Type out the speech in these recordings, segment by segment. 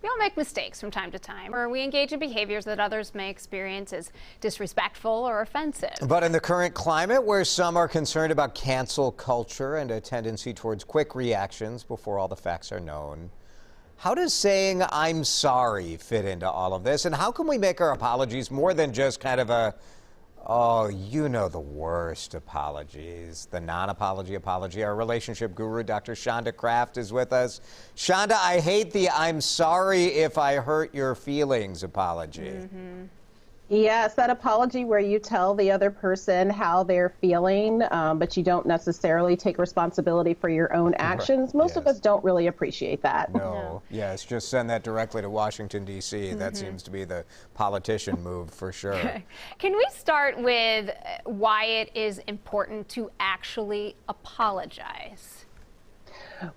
We all make mistakes from time to time, or we engage in behaviors that others may experience as disrespectful or offensive. But in the current climate, where some are concerned about cancel culture and a tendency towards quick reactions before all the facts are known, how does saying "I'm sorry" fit into all of this? And how can we make our apologies more than just kind of a, oh, you know, the worst apologies, the non-apology apology? Our relationship guru, Dr. Shonda Craft, is with us. Shonda, I hate the "I'm sorry if I hurt your feelings" apology. Yes, that apology where you tell the other person how they're feeling, but you don't necessarily take responsibility for your own actions. Most of us don't really appreciate that. No. Yes, just send that directly to Washington, D.C. That seems to be the politician move for sure. Can we start with why it is important to actually apologize?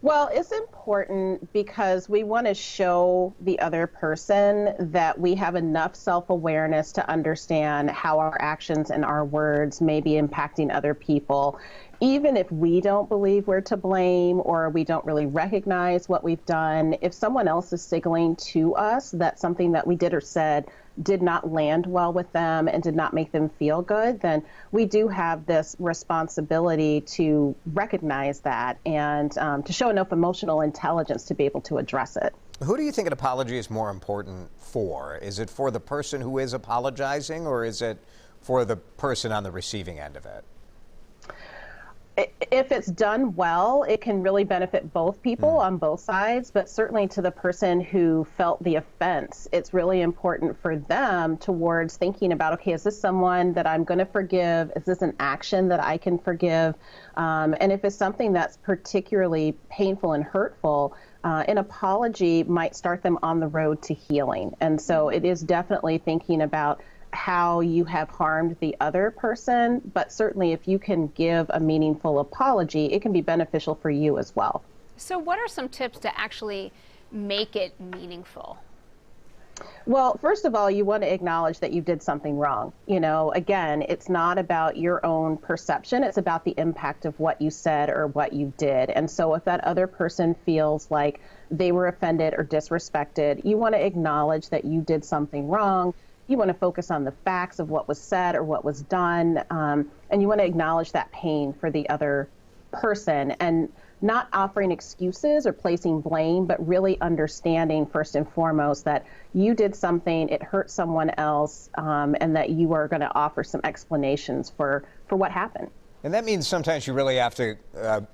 Well, it's important because we want to show the other person that we have enough self-awareness to understand how our actions and our words may be impacting other people. Even if we don't believe we're to blame or we don't really recognize what we've done, if someone else is signaling to us that something that we did or said did not land well with them and did not make them feel good, then we do have this responsibility to recognize that and to show enough emotional intelligence to be able to address it. Who do you think an apology is more important for? Is it for the person who is apologizing, or is it for the person on the receiving end of it? If it's done well, it can really benefit both people on both sides, but certainly to the person who felt the offense, it's really important for them towards thinking about, okay, is this someone that I'm going to forgive? Is this an action that I can forgive? And if it's something that's particularly painful and hurtful, an apology might start them on the road to healing. And so it is definitely thinking about how you have harmed the other person, but certainly if you can give a meaningful apology, it can be beneficial for you as well. So what are some tips to actually make it meaningful? Well, first of all, you want to acknowledge that you did something wrong. You know, again, it's not about your own perception. It's about the impact of what you said or what you did. And so if that other person feels like they were offended or disrespected, you want to acknowledge that you did something wrong. You want to focus on the facts of what was said or what was done, and you want to acknowledge that pain for the other person and not offering excuses or placing blame, but really understanding first and foremost that you did something, it hurt someone else, and that you are going to offer some explanations for what happened. And that means sometimes you really have to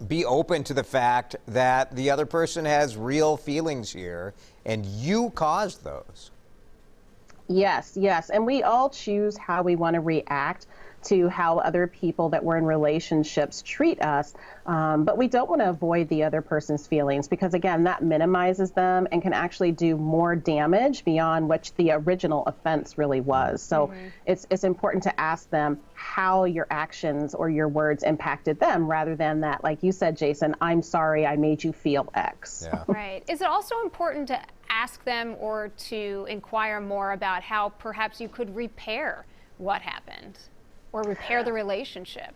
be open to the fact that the other person has real feelings here, and you caused those. Yes, yes. And we all choose how we want to react to how other people that we're in relationships treat us. But we don't want to avoid the other person's feelings because, again, that minimizes them and can actually do more damage beyond what the original offense really was. So it's important to ask them how your actions or your words impacted them rather than that, like you said, Jason, I'm sorry I made you feel X. Yeah. Right. Is it also important to ask them or to inquire more about how perhaps you could repair what happened or repair the relationship?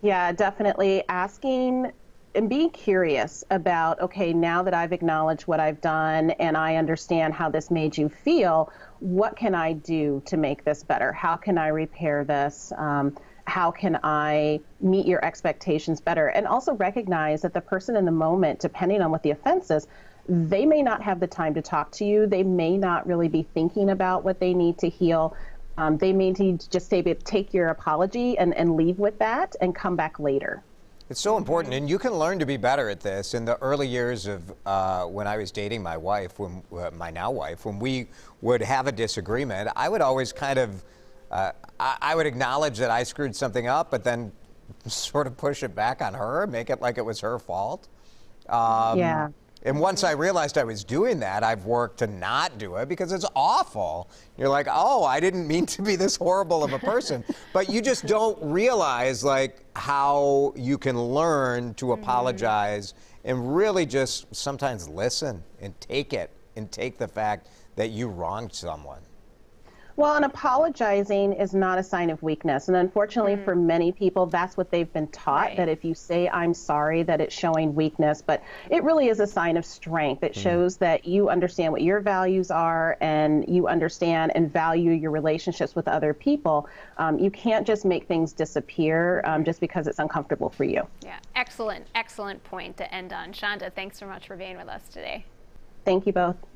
Yeah, definitely asking and being curious about, okay, now that I've acknowledged what I've done and I understand how this made you feel, what can I do to make this better? How can I repair this? How can I meet your expectations better? And also recognize that the person in the moment, depending on what the offense is, they may not have the time to talk to you. They may not really be thinking about what they need to heal. They may need to just say, take your apology and leave with that and come back later. It's so important, and you can learn to be better at this. In the early years of when I was dating my wife, my now wife, when we would have a disagreement, I would always kind of, I would acknowledge that I screwed something up, but then sort of push it back on her, make it like it was her fault. Yeah. And once I realized I was doing that, I've worked to not do it because it's awful. You're like, oh, I didn't mean to be this horrible of a person. But you just don't realize like how you can learn to apologize and really just sometimes listen and take it and take the fact that you wronged someone. Well, and apologizing is not a sign of weakness. And unfortunately, for many people, that's what they've been taught, Right. that if you say, I'm sorry, that it's showing weakness. But it really is a sign of strength. It shows that you understand what your values are and you understand and value your relationships with other people. You can't just make things disappear just because it's uncomfortable for you. Yeah, excellent point to end on. Shonda, thanks so much for being with us today. Thank you both.